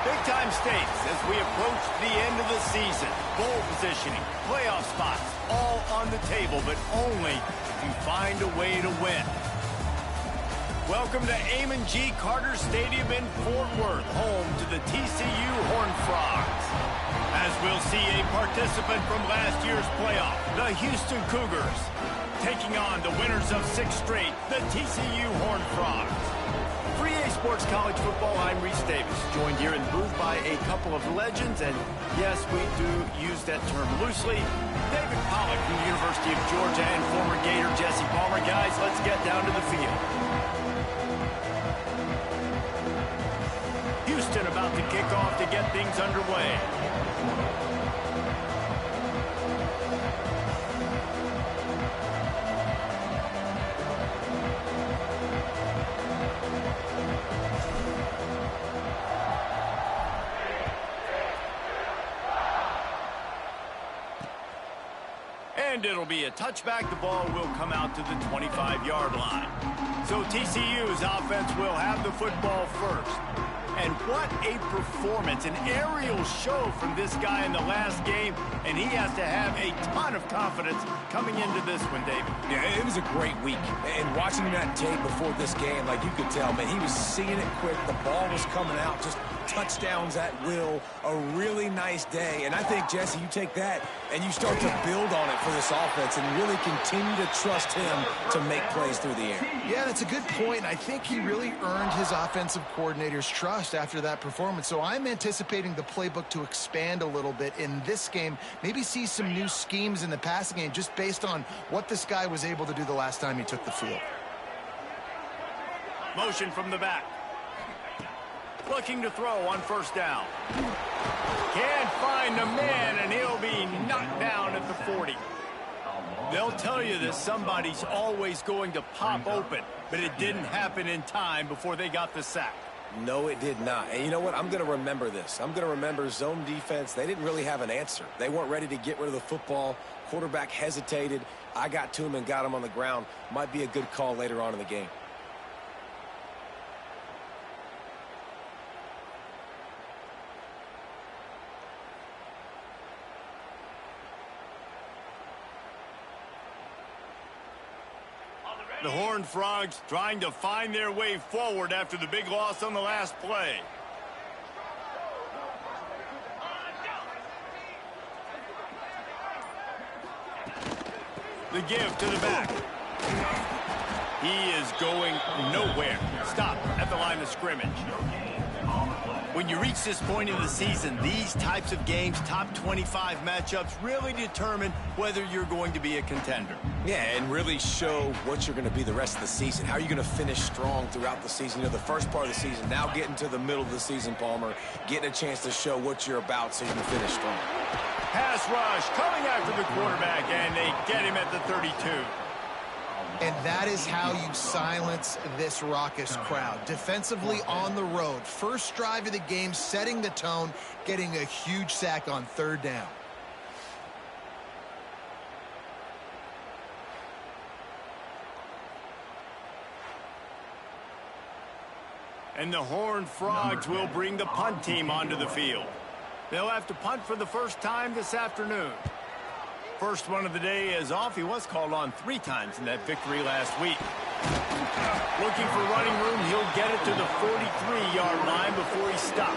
Big-time stakes as we approach the end of the season. Bowl positioning, playoff spots, all on the table, but only if you find a way to win. Welcome to Amon G. Carter Stadium in Fort Worth, home to the TCU Horned Frogs. As we'll see a participant from last year's playoff, the Houston Cougars, taking on the winners of 6 straight, the TCU Horned Frogs. For EA Sports College Football, I'm Reese Davis, joined here in the booth by a couple of legends, and yes, we do use that term loosely. David Pollack from the University of Georgia and former Gator Jesse Palmer. Guys, let's get down to the field. Houston about to kick off to get things underway. And it'll be a touchback. The ball will come out to the 25-yard line. So TCU's offense will have the football first. And what a performance, an aerial show from this guy in the last game, and he has to have a ton of confidence coming into this one, David. Yeah, it was a great week. And watching that tape before this game, like you could tell, man, he was seeing it quick. The ball was coming out, just touchdowns at will. A really nice day. And I think, Jesse, you take that and you start to build on it for this offense and really continue to trust him to make plays through the air. Yeah, that's a good point. I think he really earned his offensive coordinator's trust after that performance. So I'm anticipating the playbook to expand a little bit in this game. Maybe see some new schemes in the passing game just based on what this guy was able to do the last time he took the field. Motion from the back. Looking to throw on first down. Can't find the man, and he'll be knocked down at the 40. They'll tell you that somebody's always going to pop open, but it didn't happen in time before they got the sack. No, it did not. And you know what? I'm going to remember this. I'm going to remember zone defense. They didn't really have an answer. They weren't ready to get rid of the football. Quarterback hesitated. I got to him and got him on the ground. Might be a good call later on in the game. The Horned Frogs trying to find their way forward after the big loss on the last play. The give to the back. He is going nowhere. Stop at the line of scrimmage. When you reach this point in the season, these types of games, top 25 matchups, really determine whether you're going to be a contender. Yeah, and really show what you're going to be the rest of the season. How are you going to finish strong throughout the season? You know, the first part of the season, now getting to the middle of the season, Palmer, getting a chance to show what you're about so you can finish strong. Pass rush coming after the quarterback, and they get him at the 32. And that is how you silence this raucous crowd. Defensively on the road. First drive of the game, setting the tone, getting a huge sack on third down. And the Horned Frogs will bring the punt team onto the field. They'll have to punt for the first time this afternoon. First one of the day is off. He was called on 3 times in that victory last week. Looking for running room, he'll get it to the 43-yard line before he stopped.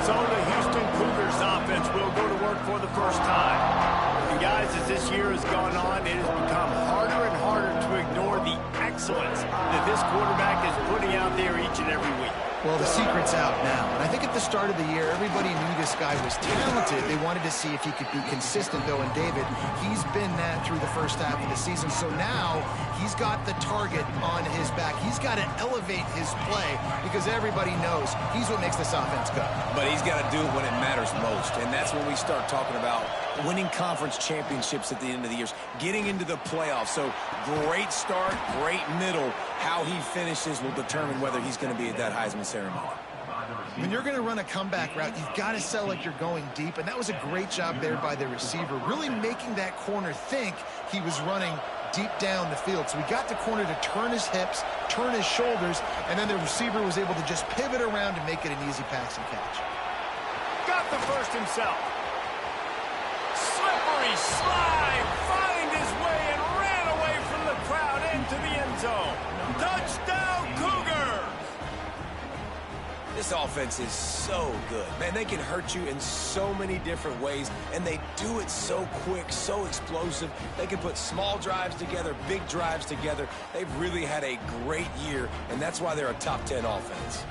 So the Houston Cougars offense will go to work for the first time. And guys, as this year has gone on, it has become harder and harder to ignore the excellence that this quarterback is putting out there each and every week. Well, the secret's out now. And I think at the start of the year, everybody knew this guy was talented. They wanted to see if he could be consistent, though. And David, he's been that through the first half of the season. So now he's got the target on his back. He's got to elevate his play because everybody knows he's what makes this offense go. But he's got to do it when it matters most. And that's when we start talking about winning conference championships at the end of the year, getting into the playoffs. So great start, great middle. How he finishes will determine whether he's going to be at that Heisman ceremony. When you're going to run a comeback route, you've got to sell like you're going deep, and that was a great job there by the receiver, really making that corner think he was running deep down the field. So we got the corner to turn his hips, turn his shoulders, and then the receiver was able to just pivot around and make it an easy pass and catch. Got the first himself. Slippery slide, find his way and ran away from the crowd into the end zone. Touchdown, Cougars! This offense is so good. Man, they can hurt you in so many different ways, and they do it so quick, so explosive. They can put small drives together, big drives together. They've really had a great year, and that's why they're a top 10 offense.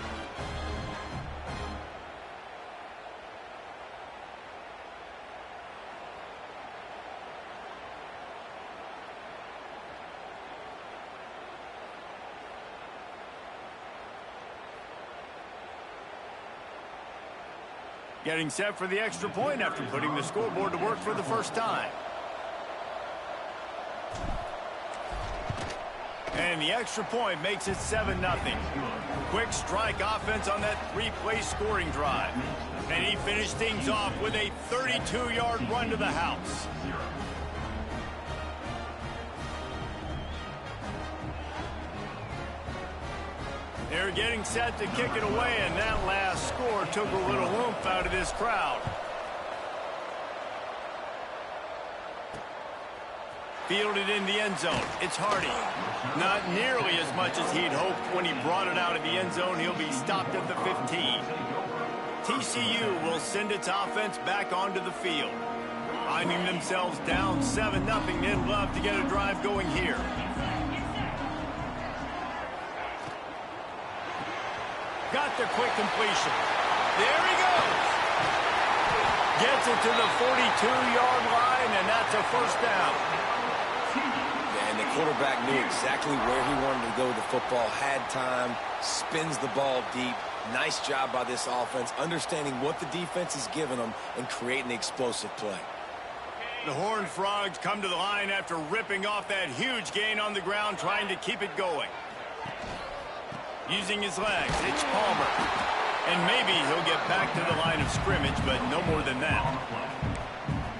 Getting set for the extra point after putting the scoreboard to work for the first time. And the extra point makes it 7-0. Quick strike offense on that 3-play scoring drive. And he finished things off with a 32-yard run to the house. They're getting set to kick it away, and that last score took a little oomph out of this crowd. Fielded in the end zone. It's Hardy. Not nearly as much as he'd hoped when he brought it out of the end zone. He'll be stopped at the 15. TCU will send its offense back onto the field. Finding themselves down 7-0, they'd love to get a drive going here. Got the quick completion. There he goes. Gets it to the 42-yard line, and that's a first down. And the quarterback knew exactly where he wanted to go with the football, had time, spins the ball deep. Nice job by this offense, understanding what the defense is giving them and creating the explosive play. The Horned Frogs come to the line after ripping off that huge gain on the ground, trying to keep it going. Using his legs, it's Palmer. And maybe he'll get back to the line of scrimmage, but no more than that.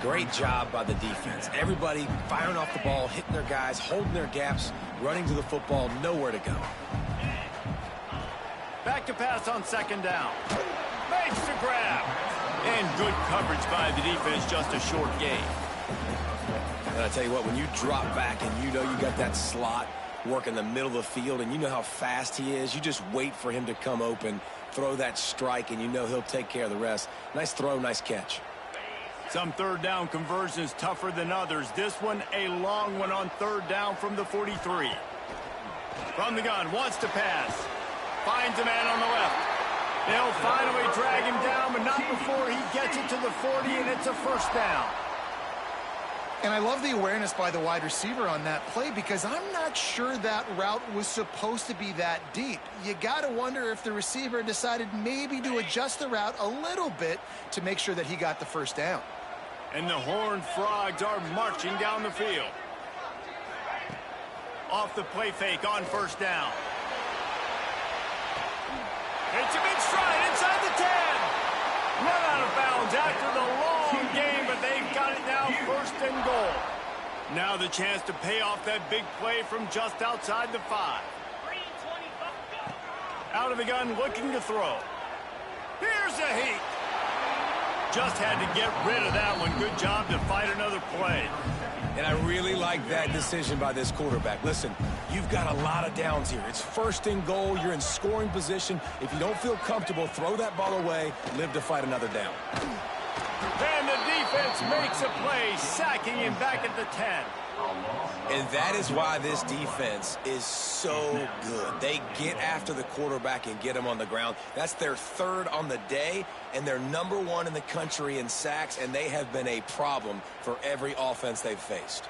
Great job by the defense. Everybody firing off the ball, hitting their guys, holding their gaps, running to the football, nowhere to go. Back to pass on second down. Makes the grab. And good coverage by the defense, just a short gain. And I tell you what, when you drop back and you know you got that slot, work in the middle of the field, and you know how fast he is, you just wait for him to come open, throw that strike, and you know he'll take care of the rest. Nice throw, nice catch. Some third down conversions tougher than others. This one, a long one on third down from the 43. From the gun, wants to pass. Finds a man on the left. They'll finally drag him down, but not before he gets it to the 40, and it's a first down. And I love the awareness by the wide receiver on that play because I'm not sure that route was supposed to be that deep. You got to wonder if the receiver decided maybe to adjust the route a little bit to make sure that he got the first down. And the Horned Frogs are marching down the field. Off the play fake on first down. It's a big stride inside the 10. Run out of bounds after the long game, but they've got it now first and goal. Now the chance to pay off that big play from just outside the 5. Out of the gun, looking to throw. Here's a heat. Just had to get rid of that one. Good job to fight another play. And I really like that decision by this quarterback. Listen, you've got a lot of downs here. It's first and goal. You're in scoring position. If you don't feel comfortable, throw that ball away. Live to fight another down. And the defense makes a play, sacking him back at the 10. And that is why this defense is so good. They get after the quarterback and get him on the ground. That's their 3rd on the day, and they're number 1 in the country in sacks, and they have been a problem for every offense they've faced.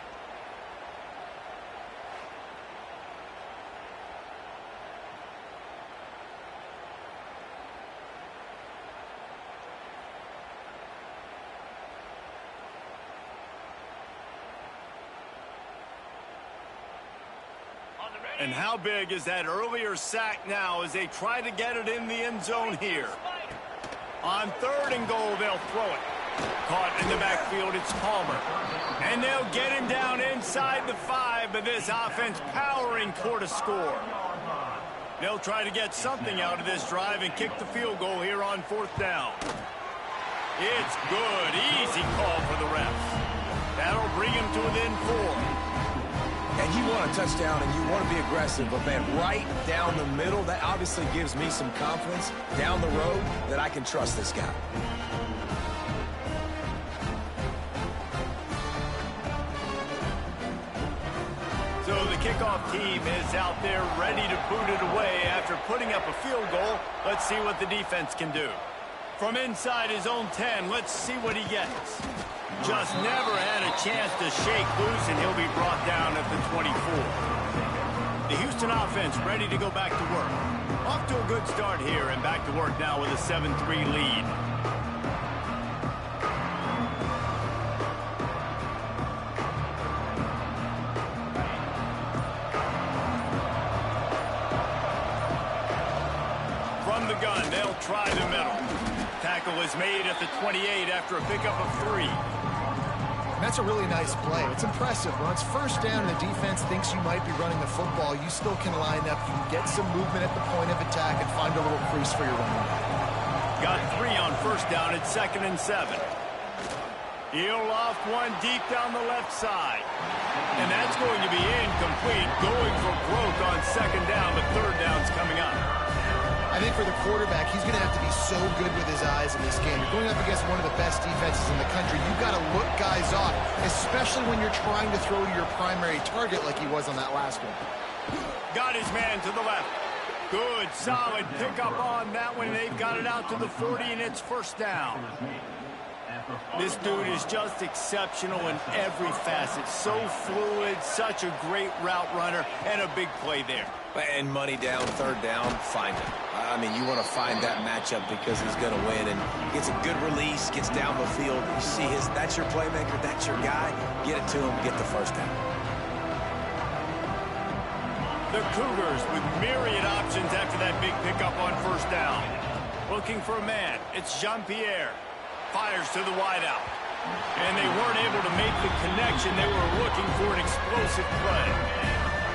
And how big is that earlier sack now as they try to get it in the end zone here? On 3rd and goal, they'll throw it. Caught in the backfield, it's Palmer. And they'll get him down inside the 5, but this offense powering toward a score. They'll try to get something out of this drive and kick the field goal here on 4th down. It's good. Easy call for the refs. That'll bring him to within 4. And you want a touchdown and you want to be aggressive, but man, right down the middle, that obviously gives me some confidence down the road that I can trust this guy. So the kickoff team is out there ready to boot it away after putting up a field goal. Let's see what the defense can do. From inside his own 10, let's see what he gets. Just never had a chance to shake loose, and he'll be brought down at the 24. The Houston offense ready to go back to work. Off to a good start here, and back to work now with a 7-3 lead. From the gun, they'll try the middle. Tackle is made at the 28 after a pickup of 3. That's a really nice play. It's impressive. When it's first down and the defense thinks you might be running the football, you still can line up. You can get some movement at the point of attack and find a little crease for your running back. Got 3 on first down at 2nd and 7. He'll loft one deep down the left side. And that's going to be incomplete. Going for broke on 2nd down, but 3rd down's coming up. I think for the quarterback, he's going to have to be so good with his eyes in this game. You're going up against one of the best defenses in the country. You've got to look guys off, especially when you're trying to throw to your primary target like he was on that last one. Got his man to the left. Good, solid pickup on that one. They've got it out to the 40, and it's first down. This dude is just exceptional in every facet. So fluid, such a great route runner, and a big play there. And money down, 3rd down, find him. I mean, you want to find that matchup because he's going to win. And gets a good release, gets down the field. You see that's your playmaker, that's your guy. Get it to him, get the first down. The Cougars with myriad options after that big pickup on first down. Looking for a man. It's Jean-Pierre. Fires to the wideout. And they weren't able to make the connection. They were looking for an explosive play.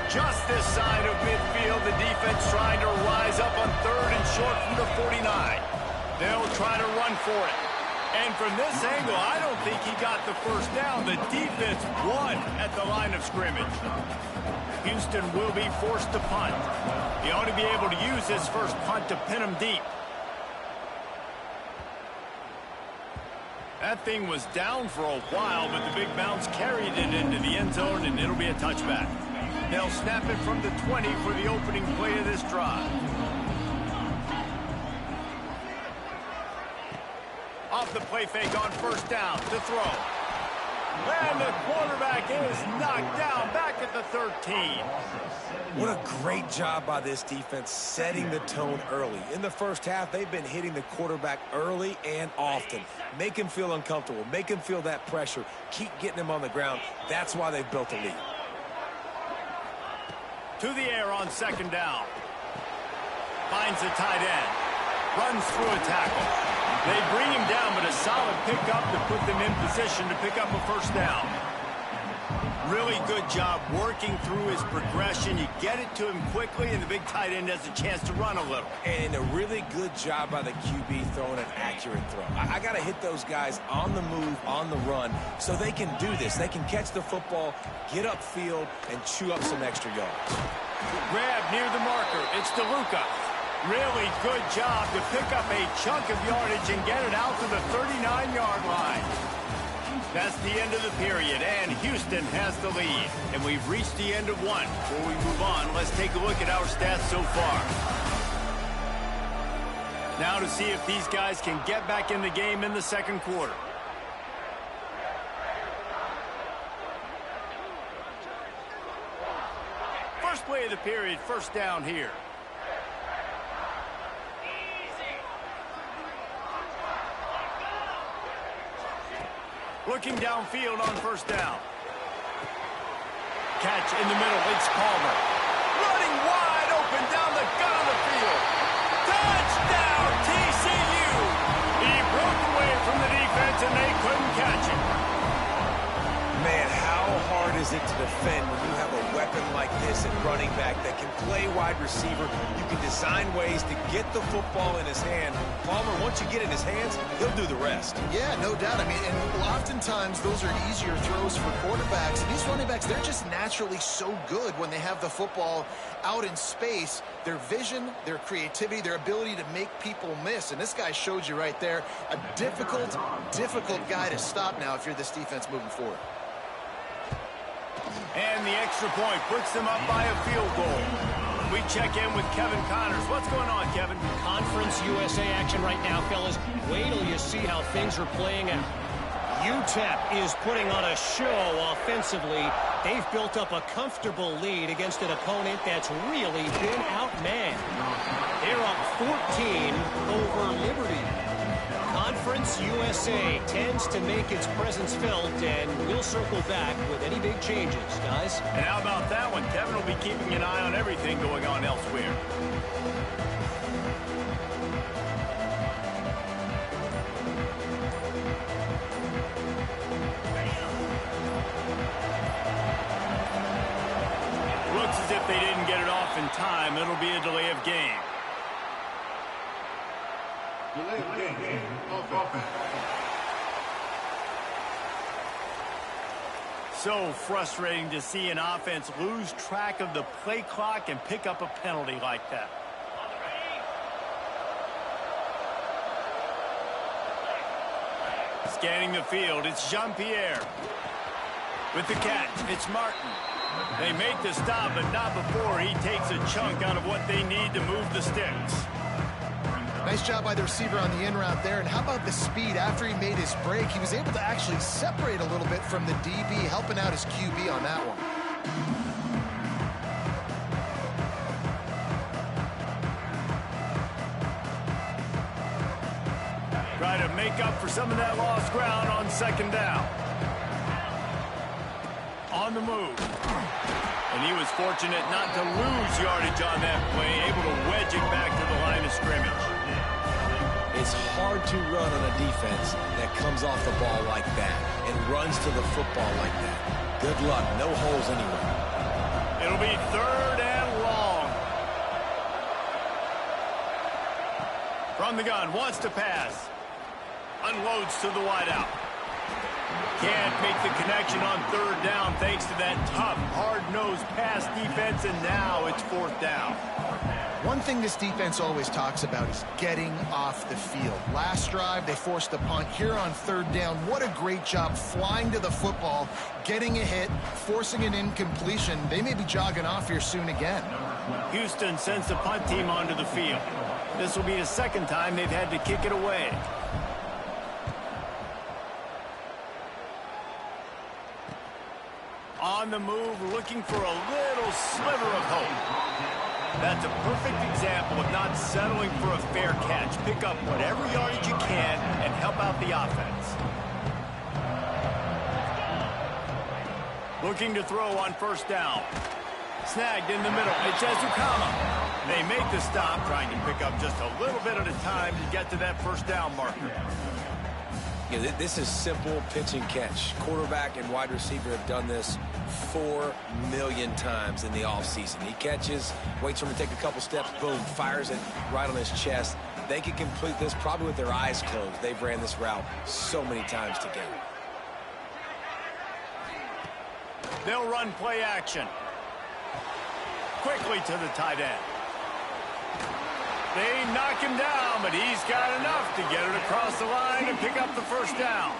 Just this side of midfield, the defense trying to rise up on 3rd and short from the 49. They'll try to run for it. And from this angle, I don't think he got the first down. The defense won at the line of scrimmage. Houston will be forced to punt. He ought to be able to use his first punt to pin him deep. That thing was down for a while, but the big bounce carried it into the end zone, and it'll be a touchback. They'll snap it from the 20 for the opening play of this drive. Off the play fake on first down to throw. And the quarterback is knocked down back at the the 13. What a great job by this defense setting the tone early. In the first half, they've been hitting the quarterback early and often. Make him feel uncomfortable. Make him feel that pressure. Keep getting him on the ground. That's why they've built a lead. To the air on second down. Finds the tight end. Runs through a tackle. They bring him down, but a solid pickup to put them in position to pick up a first down. Really good job working through his progression. You get it to him quickly, and the big tight end has a chance to run a little. And a really good job by the QB throwing an accurate throw. I got to hit those guys on the move, on the run, so they can do this. They can catch the football, get upfield, and chew up some extra yards. Grab near the marker. It's DeLuca. Really good job to pick up a chunk of yardage and get it out to the 39-yard line. That's the end of the period, and Houston has the lead. And we've reached the end of one. Before we move on, let's take a look at our stats so far. Now to see if these guys can get back in the game in the second quarter. First play of the period, first down here. Looking downfield on first down. Catch in the middle. It's Palmer. Running wide open down the gut of the field. Touchdown, TCU! He broke away from the defense, and they couldn't catch him. Man, how hard is it to defend when you have a weapon like this at running back that can play wide receiver? You can design ways to get the football in his hand. Palmer, once you get it in his hands, he'll do the rest. Yeah, no doubt. I mean, and oftentimes those are easier throws for quarterbacks. And these running backs, they're just naturally so good when they have the football out in space. Their vision, their creativity, their ability to make people miss. And this guy showed you right there, a difficult guy to stop now if you're this defense moving forward. And the extra point puts them up by a field goal. We check in with Kevin Connors. What's going on, Kevin? Conference USA action right now, fellas. Wait till you see how things are playing out. UTEP is putting on a show offensively. They've built up a comfortable lead against an opponent that's really been outmanned. They're up 14 over Liberty. Conference USA tends to make its presence felt, and we'll circle back with any big changes, guys. And how about that one? Kevin will be keeping an eye on everything going on elsewhere. Looks as if they didn't get it off in time. It'll be a delay of game. So frustrating to see an offense lose track of the play clock and pick up a penalty like that. Scanning the field, it's Jean-Pierre. With the catch, it's Martin. They make the stop, but not before he takes a chunk out of what they need to move the sticks. Nice job by the receiver on the in route there. And how about the speed after he made his break? He was able to actually separate a little bit from the DB, helping out his QB on that one. Try to make up for some of that lost ground on second down. On the move. And he was fortunate not to lose yardage on that play, able to wedge it back to the line of scrimmage. It's hard to run on a defense that comes off the ball like that and runs to the football like that. Good luck. No holes anywhere. It'll be third and long. From the gun, wants to pass. Unloads to the wideout. Can't make the connection on third down thanks to that tough, hard-nosed pass defense, and now it's fourth down. One thing this defense always talks about is getting off the field. Last drive, they forced the punt. Here on third down, what a great job flying to the football, getting a hit, forcing an incompletion. They may be jogging off here soon again. Houston sends the punt team onto the field. This will be the second time they've had to kick it away. On on the move, looking for a little sliver of hope. That's a perfect example of not settling for a fair catch. Pick up whatever yardage you can and help out the offense. Looking to throw on first down. Snagged in the middle. It's Ezukama. They make the stop, trying to pick up just a little bit at a time to get to that first down marker. Yeah, this is simple pitch and catch. Quarterback and wide receiver have done this 4 million times in the offseason. He catches, waits for him to take a couple steps, boom, fires it right on his chest. They can complete this probably with their eyes closed. They've ran this route so many times together. They'll run play action. Quickly to the tight end. They knock him down, but he's got enough to get it across the line and pick up the first down.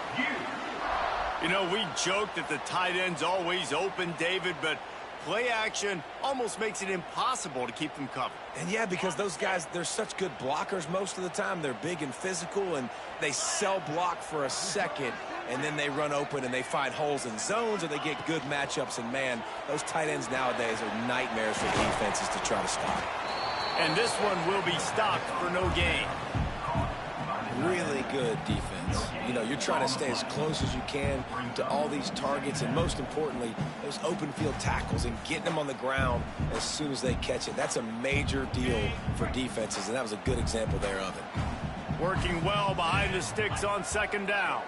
You know, we joke that the tight end's always open, David, but play action almost makes it impossible to keep them covered. And yeah, because those guys, they're such good blockers most of the time. They're big and physical, and they cell block for a second, and then they run open and they find holes in zones, or they get good matchups. And man, those tight ends nowadays are nightmares for defenses to try to stop. And this one will be stopped for no gain. Really good defense. You know, you're trying to stay as close as you can to all these targets, and most importantly, those open field tackles and getting them on the ground as soon as they catch it. That's a major deal for defenses, and that was a good example there of it. Working well behind the sticks on second down.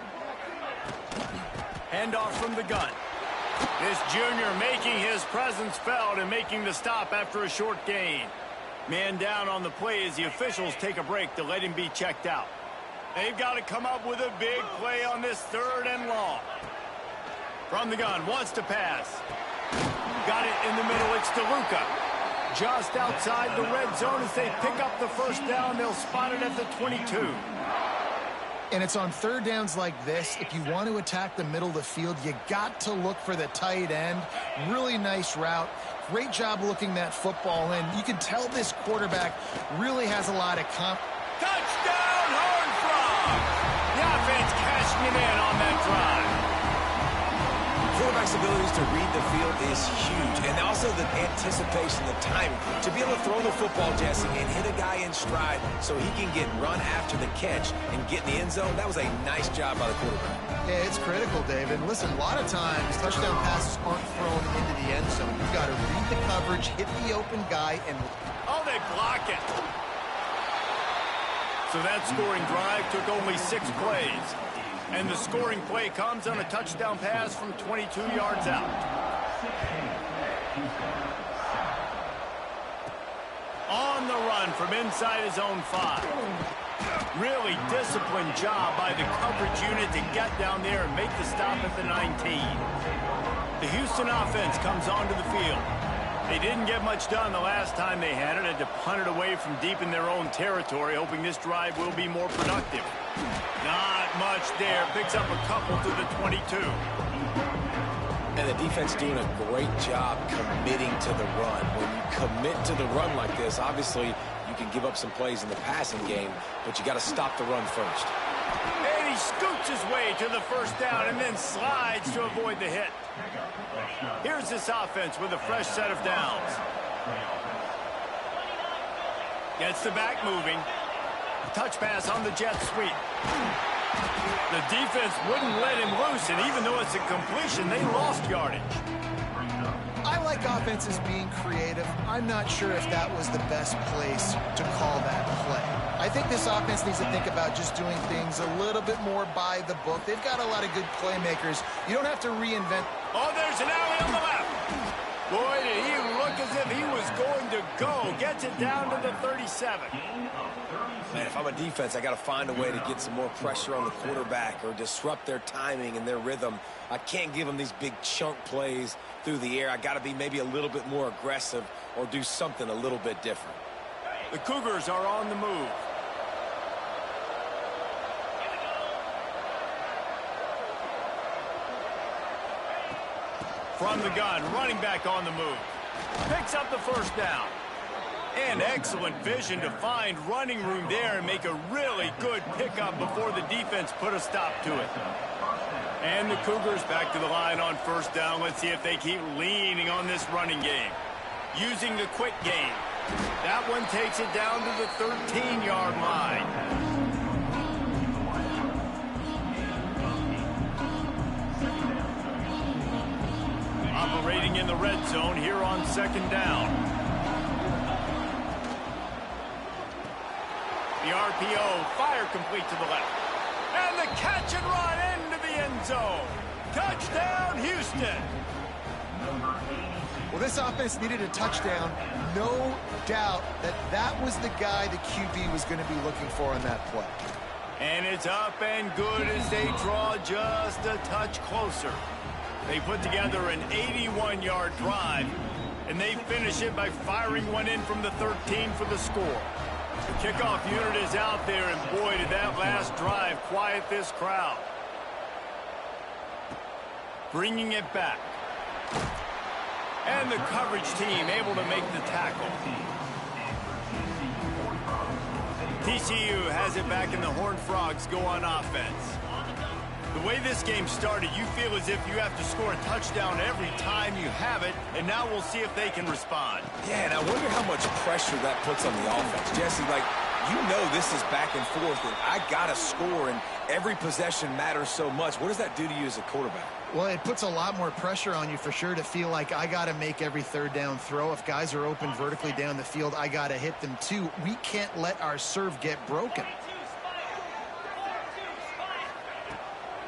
Handoff from the gun. This junior making his presence felt and making the stop after a short gain. Man down on the play as the officials take a break to let him be checked out. They've got to come up with a big play on this 3rd and long. From the gun, wants to pass. Got it in the middle, it's DeLuca. Just outside the red zone as they pick up the first down. They'll spot it at the 22. And it's on 3rd downs like this. If you want to attack the middle of the field, you got to look for the tight end. Really nice route. Great job looking that football in. You can tell this quarterback really has a lot of Touchdown, Horned Frog! The offense cashing it in on that drive. Quarterback's abilities to read the field is huge, and also the anticipation, the timing. To be able to throw the football, Jesse, and hit a guy in stride so he can get run after the catch and get in the end zone, that was a nice job by the quarterback. Yeah, it's critical, David. Listen, a lot of times touchdown passes aren't thrown into the end zone. You've got to read the coverage, hit the open guy, and... Oh, they block it. So that scoring drive took only 6 plays. And the scoring play comes on a touchdown pass from 22 yards out. On the run from inside his own 5. Really disciplined job by the coverage unit to get down there and make the stop at the 19. The Houston offense comes onto the field. They didn't get much done the last time they had it. Had to punt it away from deep in their own territory, hoping this drive will be more productive. Not much there. Picks up a couple to the 22. And the defense doing a great job committing to the run. When you commit to the run like this, obviously you can give up some plays in the passing game, but you got to stop the run first. And he scoots his way to the first down and then slides to avoid the hit. Here's this offense with a fresh set of downs. Gets the back moving. Touch pass on the jet sweep. The defense wouldn't let him loose, and even though it's a completion, they lost yardage. I like offenses being creative. I'm not sure if that was the best place to call that play. I think this offense needs to think about just doing things a little bit more by the book. They've got a lot of good playmakers. You don't have to reinvent. Oh, there's an alley on the left. Boy, did he look as if he was going to go. Gets it down to the 37. Man, if I'm a defense, I got to find a way to get some more pressure on the quarterback or disrupt their timing and their rhythm. I can't give them these big chunk plays through the air. I got to be maybe a little bit more aggressive or do something a little bit different. The Cougars are on the move. From the gun, running back on the move. Picks up the first down. And excellent vision to find running room there and make a really good pickup before the defense put a stop to it. And the Cougars back to the line on first down. Let's see if they keep leaning on this running game. Using the quick game. That one takes it down to the 13-yard line. Operating in the red zone here on second down. The RPO, fire complete to the left. And the catch and run into the end zone. Touchdown, Houston. Well, this offense needed a touchdown. No doubt that that was the guy the QB was going to be looking for on that play. And it's up and good as they draw just a touch closer. They put together an 81-yard drive, and they finish it by firing one in from the 13 for the score. The kickoff unit is out there, and boy, did that last drive quiet this crowd. Bringing it back. And the coverage team able to make the tackle. TCU has it back, and the Horned Frogs go on offense. The way this game started, you feel as if you have to score a touchdown every time you have it, and now we'll see if they can respond. Yeah, and I wonder how much pressure that puts on the offense. Jesse, like, you know this is back and forth, and I got to score, and every possession matters so much. What does that do to you as a quarterback? Well, it puts a lot more pressure on you for sure to feel like I got to make every third down throw. If guys are open vertically down the field, I got to hit them too. We can't let our serve get broken.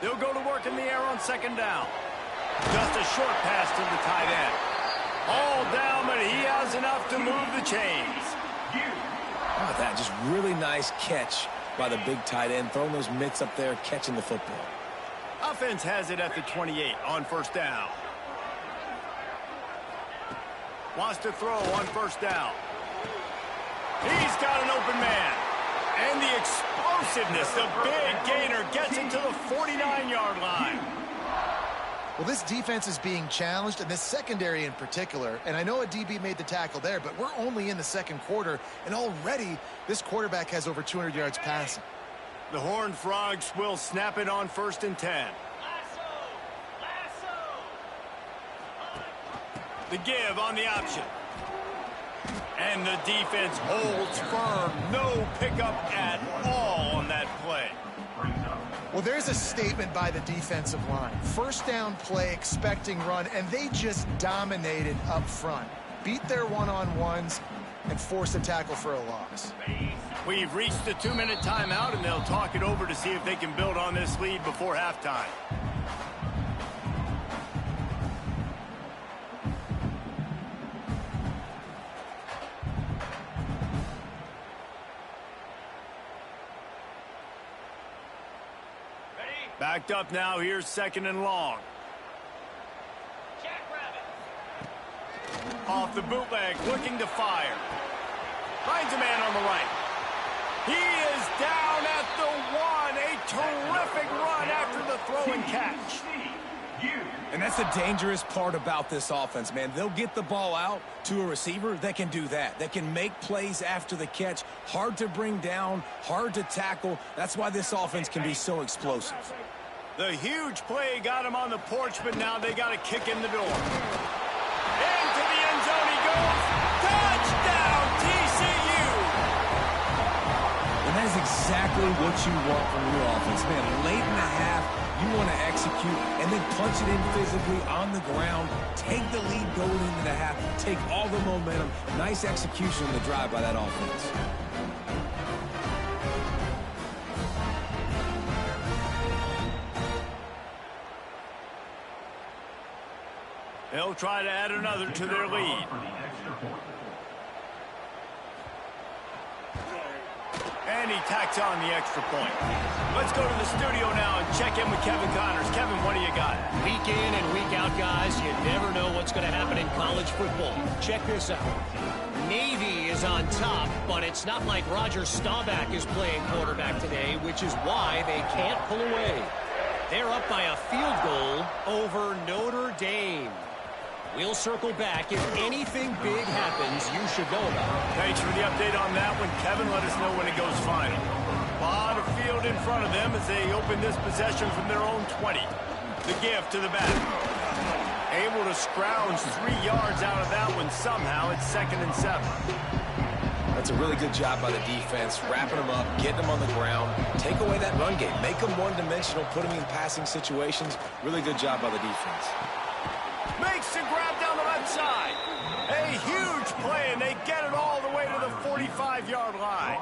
They'll go to work in the air on second down. Just a short pass to the tight end. All down, but he has enough to move the chains. How about that? Just really nice catch by the big tight end, throwing those mitts up there, catching the football. Offense has it at the 28 on first down. Wants to throw on first down. He's got an open man. And the explosiveness, the big gainer gets him to the 49-yard line. Well, this defense is being challenged, and this secondary in particular. And I know a DB made the tackle there, but we're only in the second quarter, and already this quarterback has over 200 yards passing. The Horned Frogs will snap it on first and 10. The give on the option. And the defense holds firm. No pickup at all on that play. Well, there's a statement by the defensive line. First down play, expecting run, and they just dominated up front. Beat their one-on-ones and force a tackle for a loss. We've reached the 2-minute timeout, and they'll talk it over to see if they can build on this lead before halftime. Backed up now. Here's second and long. Off the bootleg, looking to fire. Finds a man on the right. He is down at the 1. A terrific run after the throw and catch. And that's the dangerous part about this offense, man. They'll get the ball out to a receiver that can do that. That can make plays after the catch. Hard to bring down, hard to tackle. That's why this offense can be so explosive. The huge play got him on the porch, but now they got to kick in the door. Into the end zone he goes. Touchdown, TCU! And that is exactly what you want from your offense, man. Late in the half, you want to execute and then punch it in physically on the ground. Take the lead going into the half. Take all the momentum. Nice execution on the drive by that offense. They'll try to add another to their lead. And he tacks on the extra point. Let's go to the studio now and check in with Kevin Connors. Kevin, what do you got? Week in and week out, guys, you never know what's going to happen in college football. Check this out. Navy is on top, but it's not like Roger Staubach is playing quarterback today, which is why they can't pull away. They're up by a field goal over Notre Dame. We'll circle back. If anything big happens, you should know about it. Thanks for the update on that one, Kevin. Let us know when it goes final. A lot of field in front of them as they open this possession from their own 20. The give to the back. Able to scrounge 3 yards out of that one somehow. It's 2nd and 7. That's a really good job by the defense, wrapping them up, getting them on the ground, take away that run game, make them one-dimensional, put them in passing situations. Really good job by the defense. Makes the grab down the left side. A huge play, and they get it all the way to the 45-yard line.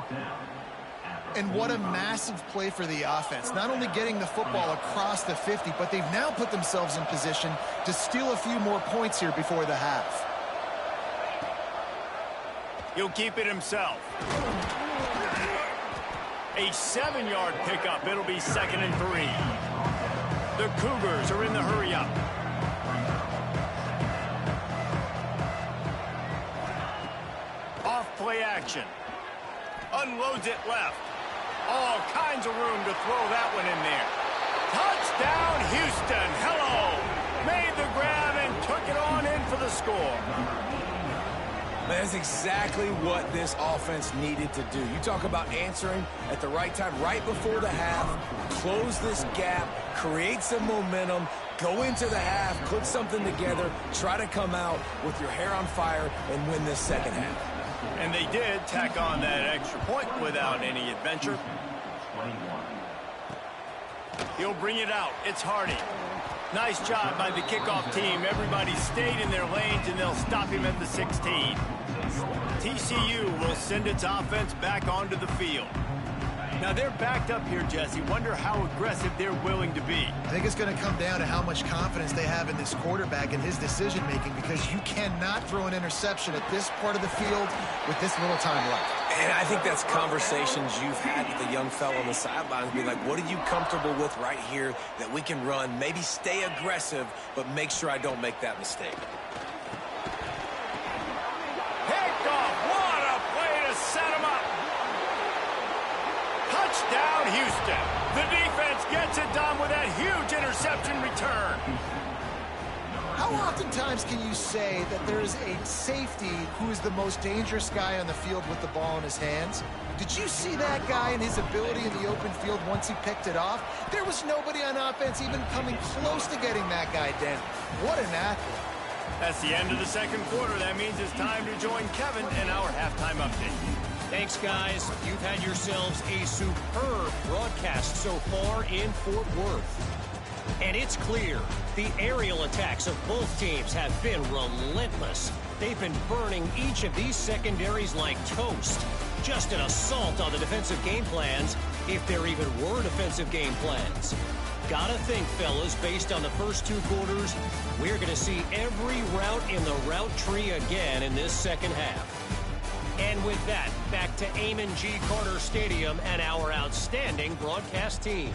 And what a massive play for the offense. Not only getting the football across the 50, but they've now put themselves in position to steal a few more points here before the half. He'll keep it himself. A 7-yard pickup. It'll be 2nd and 3. The Cougars are in the hurry-up. Off play action. Unloads it left. All kinds of room to throw that one in there. Touchdown, Houston. Hello. Made the grab and took it on in for the score. That's exactly what this offense needed to do. You talk about answering at the right time, right before the half, close this gap, create some momentum, go into the half, put something together, try to come out with your hair on fire and win this second half. And they did tack on that extra point without any adventure. He'll bring it out. It's Hardy. Nice job by the kickoff team. Everybody stayed in their lanes, and they'll stop him at the 16. TCU will send its offense back onto the field. Now, they're backed up here, Jesse. Wonder how aggressive they're willing to be. I think it's going to come down to how much confidence they have in this quarterback and his decision-making, because you cannot throw an interception at this part of the field with this little time left. And I think that's conversations you've had with the young fellow on the sidelines. Be like, what are you comfortable with right here that we can run? Maybe stay aggressive, but make sure I don't make that mistake. Picked off. What a play to set him up. Touchdown, Houston. The defense gets it done with that huge interception return. How oftentimes can you say that there's a safety who is the most dangerous guy on the field with the ball in his hands? Did you see that guy and his ability in the open field once he picked it off? There was nobody on offense even coming close to getting that guy down. What an athlete. That's the end of the second quarter. That means it's time to join Kevin in our halftime update. Thanks, guys. You've had yourselves a superb broadcast so far in Fort Worth. And it's clear, the aerial attacks of both teams have been relentless. They've been burning each of these secondaries like toast. Just an assault on the defensive game plans, if there even were defensive game plans. Gotta think, fellas, based on the first 2 quarters, we're going to see every route in the route tree again in this second half. And with that, back to Amon G. Carter Stadium and our outstanding broadcast team.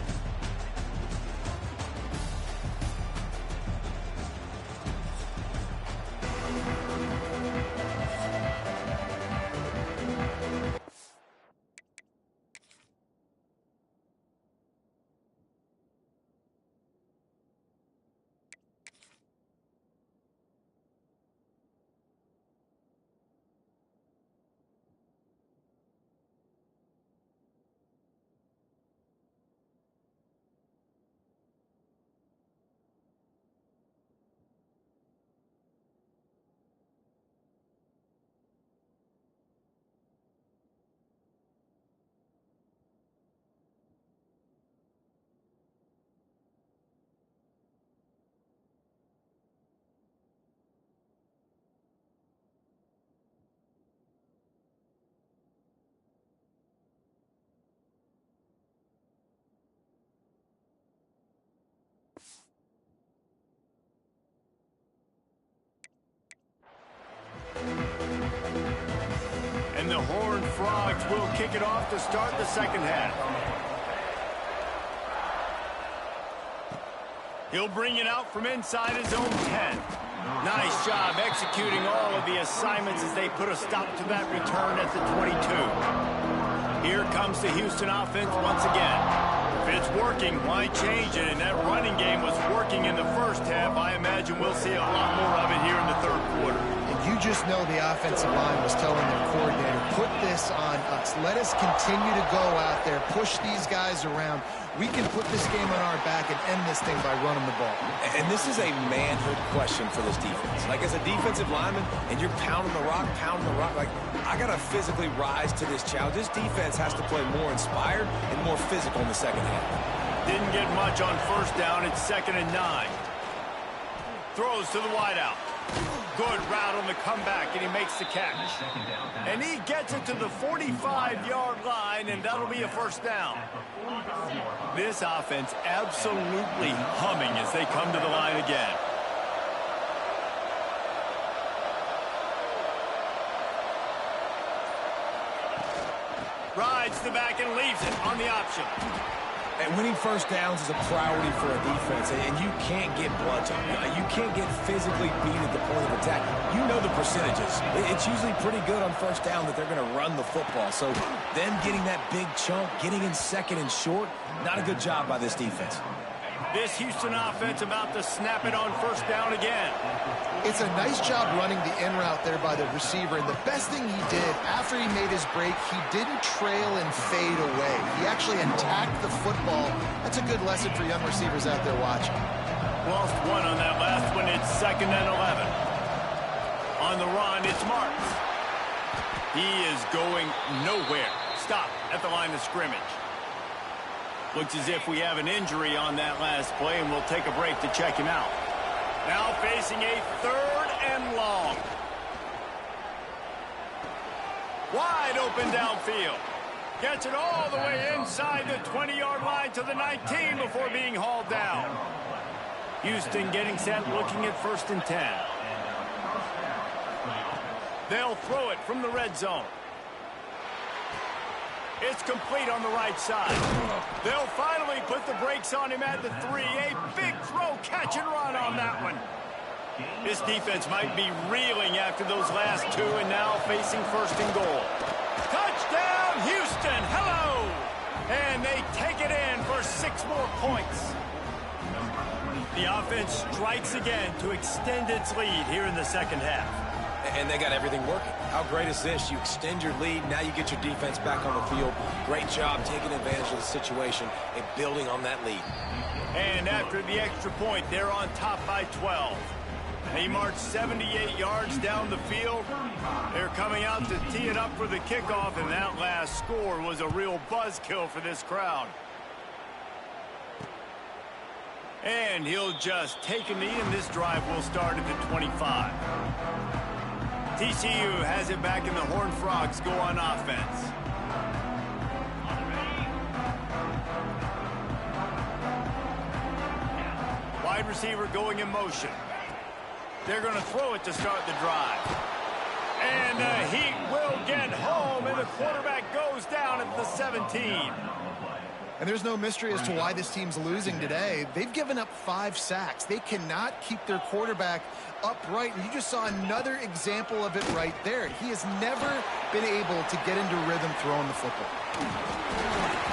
And the Horned Frogs will kick it off to start the second half. He'll bring it out from inside his own 10. Nice job executing all of the assignments as they put a stop to that return at the 22. Here comes the Houston offense once again. If it's working, why change it? And that running game was working in the first half. I imagine we'll see a lot more of it here in the third quarter. And you just know the offensive line was telling their coordinator, put this on us. Let us continue to go out there, push these guys around. We can put this game on our back and end this thing by running the ball. And this is a manhood question for this defense. Like, as a defensive lineman, and you're pounding the rock, like, I got to physically rise to this challenge. This defense has to play more inspired and more physical in the second half. Didn't get much on first down. It's 2nd and 9. Throws to the wideout. Good route on the comeback, and he makes the catch. And he gets it to the 45-yard line, and that'll be a first down. This offense absolutely humming as they come to the line again. Rides the back and leaves it on the option. And winning first downs is a priority for a defense, and you can't get bludgeoned. You can't get physically beat at the point of attack. You know the percentages. It's usually pretty good on first down that they're going to run the football. So them getting that big chunk, getting in second and short, not a good job by this defense. This Houston offense about to snap it on first down again. It's a nice job running the in route there by the receiver. And the best thing he did after he made his break, he didn't trail and fade away. He actually attacked the football. That's a good lesson for young receivers out there watching. Lost one on that last one. It's 2nd and 11. On the run, it's Marks. He is going nowhere. Stop at the line of scrimmage. Looks as if we have an injury on that last play, and we'll take a break to check him out. Now facing a 3rd and long. Wide open downfield. Gets it all the way inside the 20-yard line to the 19 before being hauled down. Houston getting set, looking at 1st and 10. They'll throw it from the red zone. It's complete on the right side. They'll finally put the brakes on him at the 3. A big throw, catch and run on that one. This defense might be reeling after those last 2 and now facing 1st and goal. Touchdown, Houston. Hello. And they take it in for 6 more points. The offense strikes again to extend its lead here in the second half. And they got everything working. How great is this? You extend your lead. Now you get your defense back on the field. Great job taking advantage of the situation and building on that lead. And after the extra point, they're on top by 12. They march 78 yards down the field. They're coming out to tee it up for the kickoff, and that last score was a real buzzkill for this crowd. And he'll just take a knee, and this drive will start at the 25. TCU has it back, and the Horned Frogs go on offense. Wide receiver going in motion. They're going to throw it to start the drive. And the Heat will get home, and the quarterback goes down at the 17. And there's no mystery as to why this team's losing today. They've given up 5 sacks. They cannot keep their quarterback upright. And you just saw another example of it right there. He has never been able to get into rhythm throwing the football.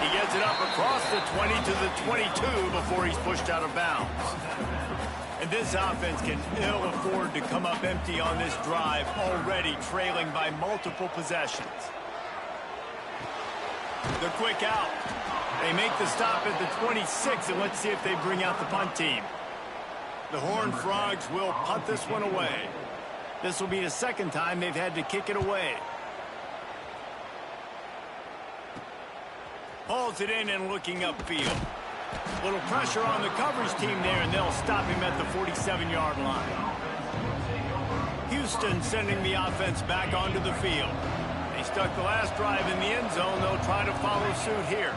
He gets it up across the 20 to the 22 before he's pushed out of bounds. And this offense can ill afford to come up empty on this drive, already trailing by multiple possessions. The quick out. They make the stop at the 26, and let's see if they bring out the punt team. The Horned Frogs will punt this one away. This will be the 2nd time they've had to kick it away. Hauls it in and looking upfield. Little pressure on the coverage team there, and they'll stop him at the 47-yard line. Houston sending the offense back onto the field. They stuck the last drive in the end zone. They'll try to follow suit here.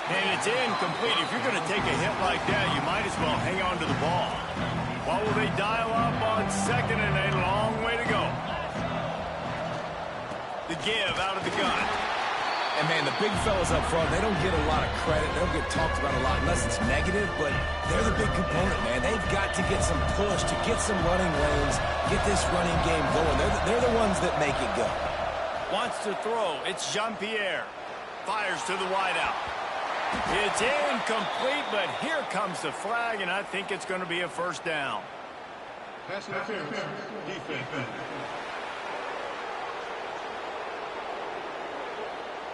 And it's incomplete. If you're going to take a hit like that, you might as well hang on to the ball. What will they dial up on 2nd, and a long way to go? The give out of the gun. And, man, the big fellas up front, they don't get a lot of credit. They don't get talked about a lot unless it's negative, but they're the big component, man. They've got to get some push, to get some running lanes, get this running game going. They're the ones that make it go. Wants to throw. It's Jean-Pierre. Fires to the wideout. It's incomplete, but here comes the flag, and I think it's going to be a first down. Pass interference. Defense.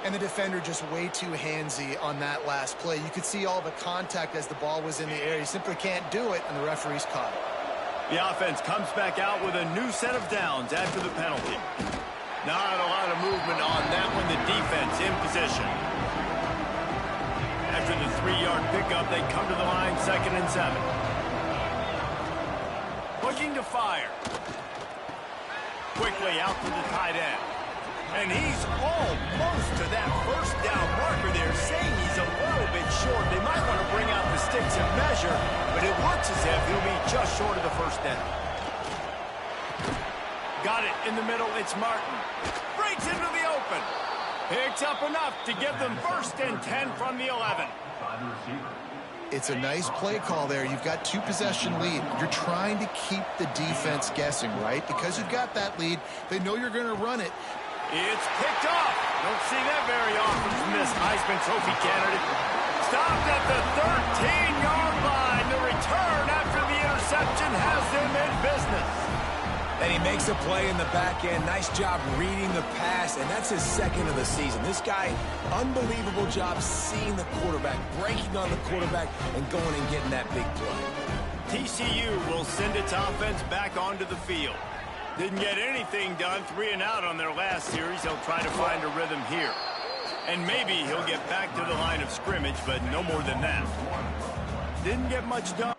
And the defender just way too handsy on that last play. You could see all the contact as the ball was in the air. He simply can't do it, and the referee's caught it. The offense comes back out with a new set of downs after the penalty. Not a lot of movement on that one. The defense in position. After the 3-yard pickup, they come to the line, 2nd and 7. Looking to fire. Quickly out to the tight end. And he's almost to that first down marker there, saying he's a little bit short. They might want to bring out the sticks and measure, but it looks as if he'll be just short of the first down. Got it in the middle. It's Martin. Breaks into the open. Picks up enough to give them 1st and 10 from the 11. It's a nice play call there. You've got 2-possession lead. You're trying to keep the defense guessing, right? Because you've got that lead, they know you're going to run it. It's picked off. Don't see that very often from this Heisman Trophy candidate. Stopped at the 13-yard line. The return after the interception has them in business. And he makes a play in the back end. Nice job reading the pass, and that's his 2nd of the season. This guy, unbelievable job seeing the quarterback, breaking on the quarterback, and going and getting that big play. TCU will send its offense back onto the field. Didn't get anything done, 3 and out on their last series. He'll try to find a rhythm here. And maybe he'll get back to the line of scrimmage, but no more than that. Didn't get much done.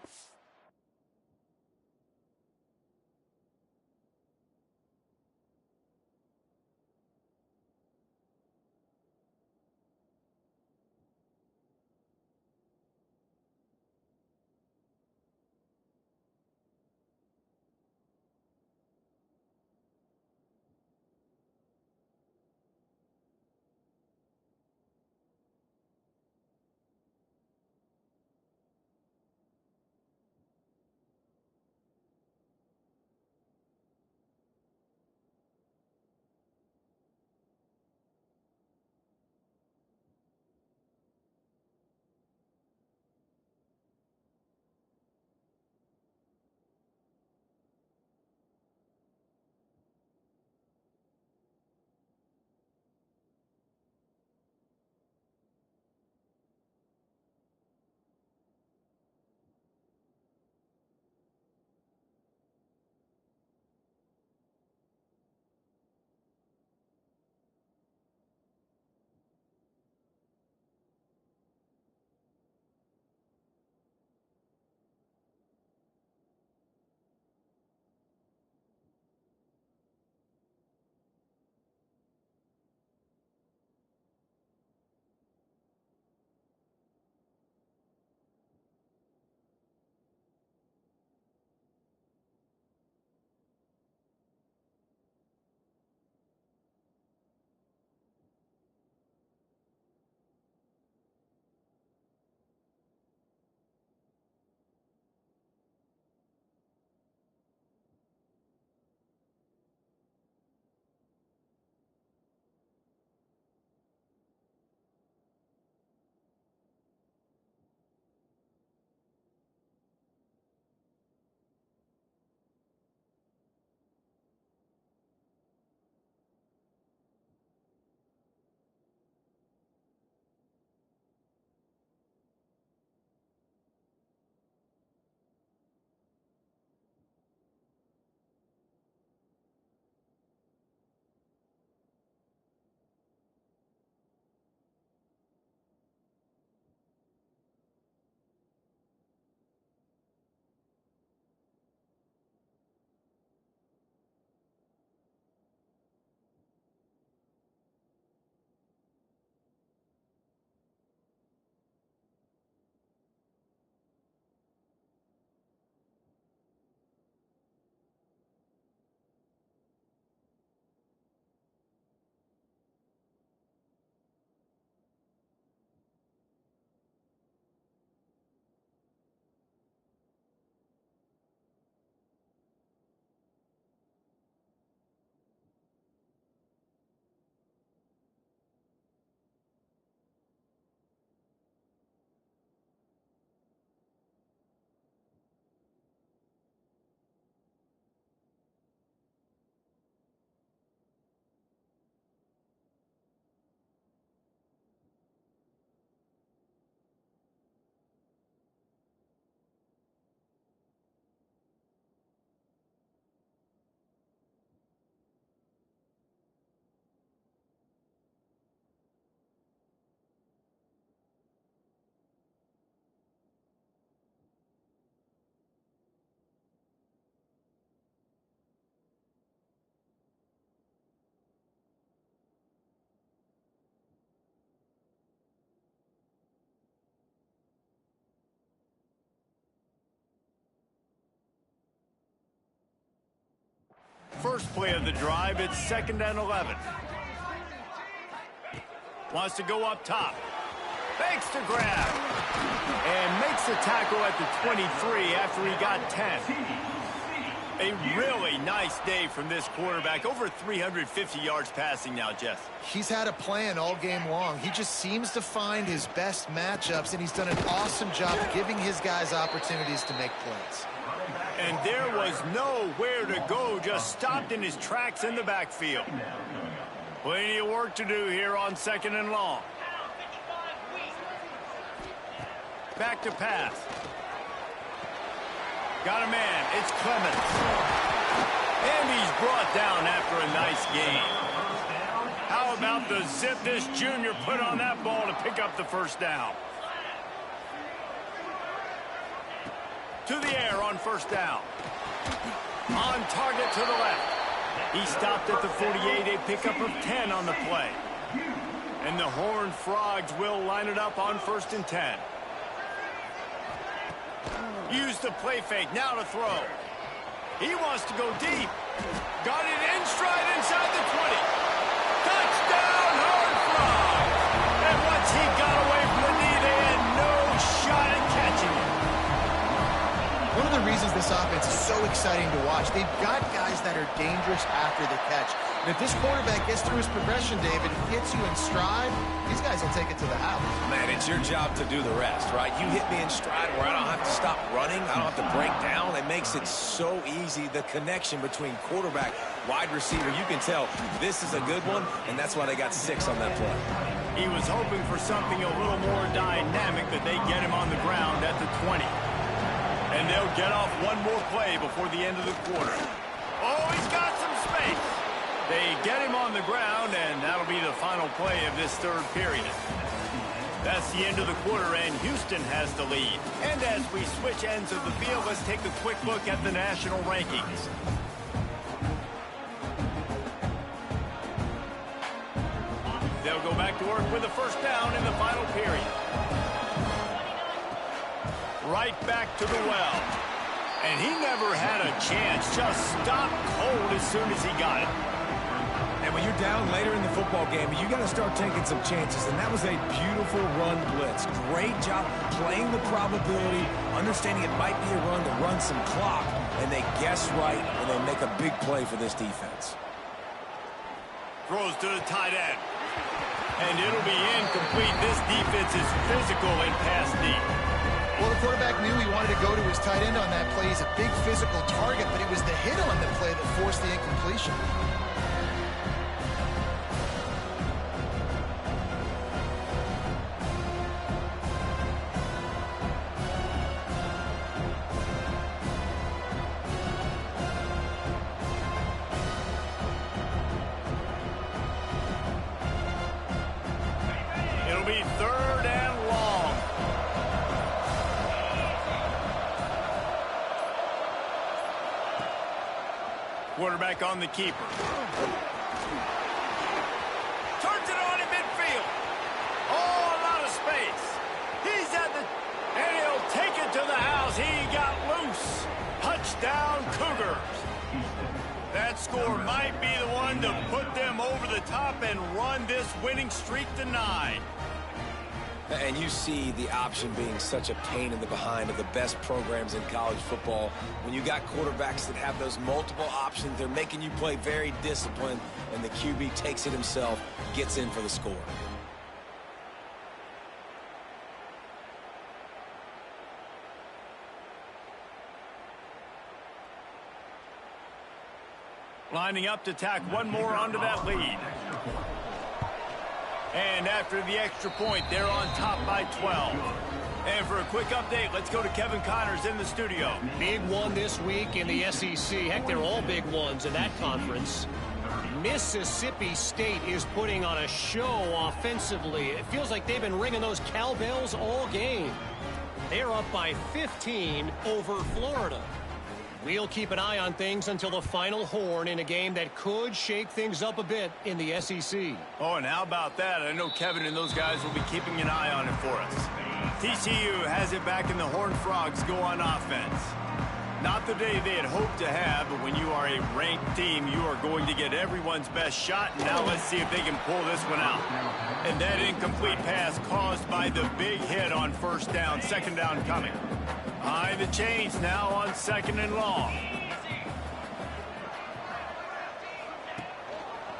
first play of the drive. It's 2nd and 11. Wants to go up top. Fakes to grab. And makes the tackle at the 23 after he got 10. A really nice day from this quarterback. Over 350 yards passing now, Jess. He's had a plan all game long. He just seems to find his best matchups, and he's done an awesome job giving his guys opportunities to make plays. And there was nowhere to go, just stopped in his tracks in the backfield. Plenty of work to do here on 2nd and long. Back to pass. Got a man. It's Clemens. And he's brought down after a nice gain. How about the zip this junior put on that ball to pick up the first down? To the air on 1st down. On target to the left. He stopped at the 48, a pickup of 10 on the play. And the Horned Frogs will line it up on 1st and 10. Use the play fake, now to throw. He wants to go deep. Got it in stride inside the 20. Touchdown, Horned Frogs! And once he got away from the knee, they had no shot at catching it. One of the reasons this offense is so exciting to watch, they've got guys that are dangerous after the catch. And if this quarterback gets through his progression, David, hits you in stride, these guys will take it to the house. Man, it's your job to do the rest, right? You hit me in stride where I don't have to stop running. I don't have to break down. It makes it so easy, the connection between quarterback, wide receiver. You can tell this is a good one, and that's why they got 6 on that play. He was hoping for something a little more dynamic, but they get him on the ground at the 20. And they'll get off one more play before the end of the quarter. Oh, he's got some space. They get him on the ground, and that'll be the final play of this 3rd period. That's the end of the quarter, and Houston has the lead. And as we switch ends of the field, let's take a quick look at the national rankings. They'll go back to work with a 1st down in the final period. Right back to the well. And he never had a chance. Just stopped cold as soon as he got it. And when you're down later in the football game, you got to start taking some chances. And that was a beautiful run blitz. Great job playing the probability, understanding it might be a run to run some clock. And they guess right, and they make a big play for this defense. Throws to the tight end. And it'll be incomplete. This defense is physical in pass deep. Well, the quarterback knew he wanted to go to his tight end on that play. He's a big physical target, but it was the hit on the play that forced the incompletion. It'll be 3rd and long. Quarterback on the keeper. Turns it on in midfield. Oh, a lot of space. He's at the... And he'll take it to the house. He got loose. Touchdown, Cougars. That score might be the one to put them over the top and run this winning streak to 9. And you see the option being such a pain in the behind of the best programs in college football. When you got quarterbacks that have those multiple options, they're making you play very disciplined, and the QB takes it himself, gets in for the score. Lining up to tack one more onto that lead. And after the extra point, they're on top by 12. And for a quick update, let's go to Kevin Connors in the studio. Big one this week in the SEC. Heck, they're all big ones in that conference. Mississippi State is putting on a show offensively. It feels like they've been ringing those cowbells all game. They're up by 15 over Florida. We'll keep an eye on things until the final horn in a game that could shake things up a bit in the SEC. Oh, and how about that? I know Kevin and those guys will be keeping an eye on it for us. TCU has it back, and the Horned Frogs go on offense. Not the day they had hoped to have, but when you are a ranked team, you are going to get everyone's best shot. And now let's see if they can pull this one out. And that incomplete pass caused by the big hit on first down. Second down coming. Behind the chains now on second and long.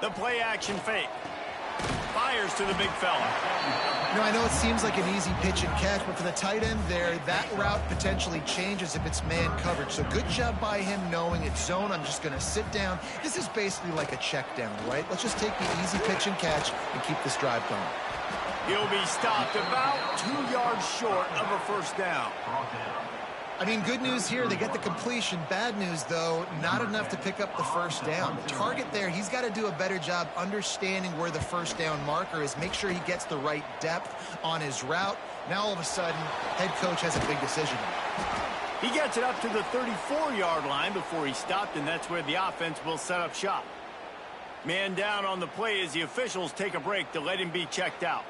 The play action fake. Fires to the big fella. You know, I know it seems like an easy pitch and catch, but for the tight end there, that route potentially changes if it's man coverage. So good job by him knowing it's zone. I'm just going to sit down. This is basically like a check down, right? Let's just take the easy pitch and catch and keep this drive going. He'll be stopped about 2 yards short of a first down. I mean, good news here, they get the completion. Bad news, though, not enough to pick up the first down. The target there, he's got to do a better job understanding where the first down marker is, make sure he gets the right depth on his route. Now, all of a sudden, head coach has a big decision. He gets it up to the 34-yard line before he stopped, and that's where the offense will set up shop. Man down on the play as the officials take a break to let him be checked out.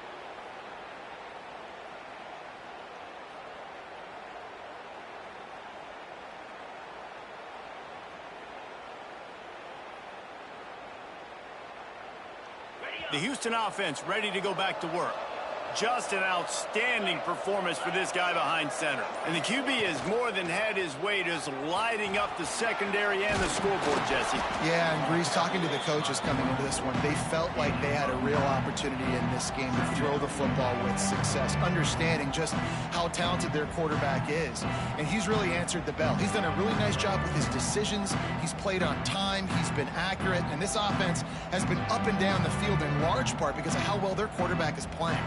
The Houston offense ready to go back to work. Just an outstanding performance for this guy behind center. And the QB has more than had his way just lighting up the secondary and the scoreboard, Jesse. Yeah, and Breeze, talking to the coaches coming into this one, they felt like they had a real opportunity in this game to throw the football with success, understanding just how talented their quarterback is. And he's really answered the bell. He's done a really nice job with his decisions. He's played on time. He's been accurate. And this offense has been up and down the field in large part because of how well their quarterback is playing.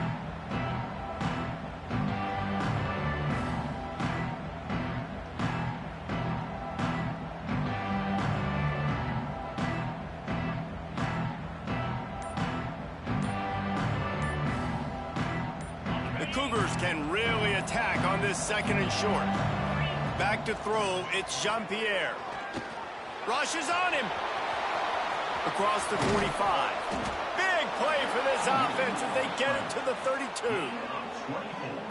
Cougars can really attack on this second and short. Back to throw, it's Jean-Pierre. Rushes on him. Across the 45. Big play for this offense as they get it to the 32.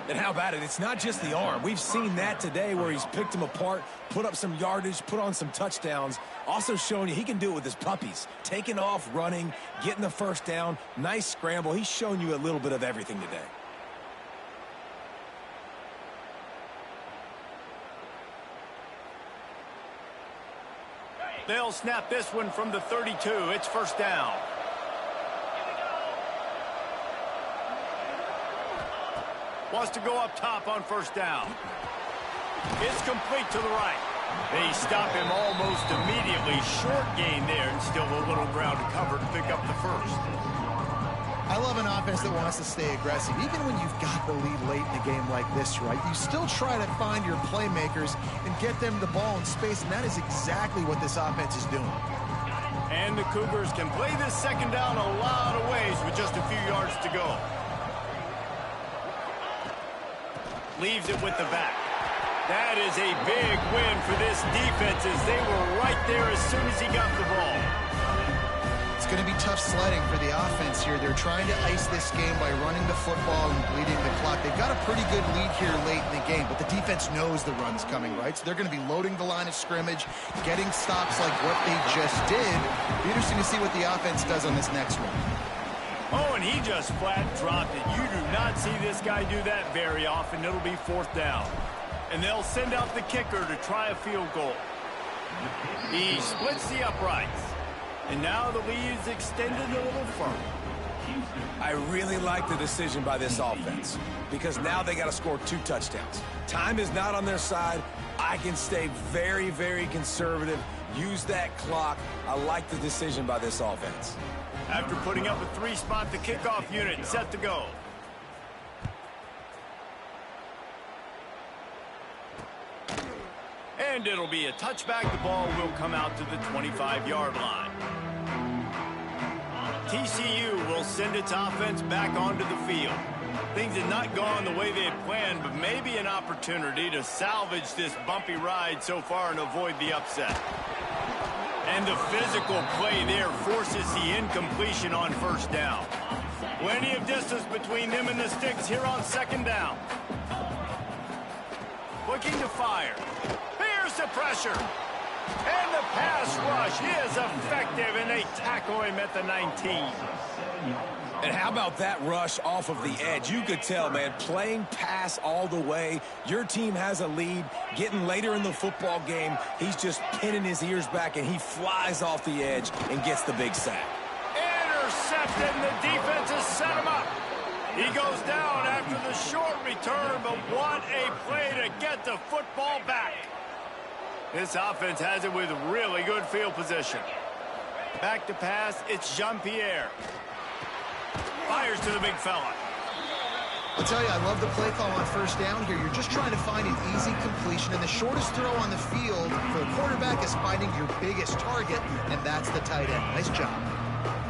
And how about it? It's not just the arm. We've seen that today where he's picked them apart, put up some yardage, put on some touchdowns. Also showing you he can do it with his puppies. Taking off, running, getting the first down. Nice scramble. He's shown you a little bit of everything today. They'll snap this one from the 32. It's first down. Wants to go up top on first down. It's complete to the right. They stop him almost immediately. Short gain there, and still a little ground to cover to pick up the first. I love an offense that wants to stay aggressive. Even when you've got the lead late in a game like this, right, you still try to find your playmakers and get them the ball in space, and that is exactly what this offense is doing. And the Cougars can play this second down a lot of ways with just a few yards to go. Leaves it with the back. That is a big win for this defense as they were right there as soon as he got the ball. It's going to be tough sledding for the offense here. They're trying to ice this game by running the football and bleeding the clock. They've got a pretty good lead here late in the game, but the defense knows the run's coming, right? So they're going to be loading the line of scrimmage, getting stops like what they just did. Be interesting to see what the offense does on this next one. Oh, and he just flat dropped it. You do not see this guy do that very often. It'll be fourth down. And they'll send out the kicker to try a field goal. He splits the uprights. And now the lead is extended a little further. I really like the decision by this offense because now they got to score 2 touchdowns. Time is not on their side. I can stay very, very conservative. Use that clock. I like the decision by this offense. After putting up a 3-spot, the kickoff unit set to go. And it'll be a touchback. The ball will come out to the 25-yard line. TCU will send its offense back onto the field. Things had not gone the way they had planned, but maybe an opportunity to salvage this bumpy ride so far and avoid the upset. And the physical play there forces the incompletion on first down. Plenty of distance between them and the sticks here on second down. Looking to fire. Here's Escapes the pressure. And the pass rush is effective, and they tackle him at the 19. And how about that rush off of the edge? You could tell, man, playing pass all the way. Your team has a lead. Getting later in the football game, he's just pinning his ears back, and he flies off the edge and gets the big sack. Intercepted, and the defense has set him up. He goes down after the short return, but what a play to get the football back. This offense has it with really good field position. Back to pass, it's Jean-Pierre. Fires to the big fella. I'll tell you, I love the play call on first down here. You're just trying to find an easy completion, and the shortest throw on the field for the quarterback is finding your biggest target, and that's the tight end. Nice job.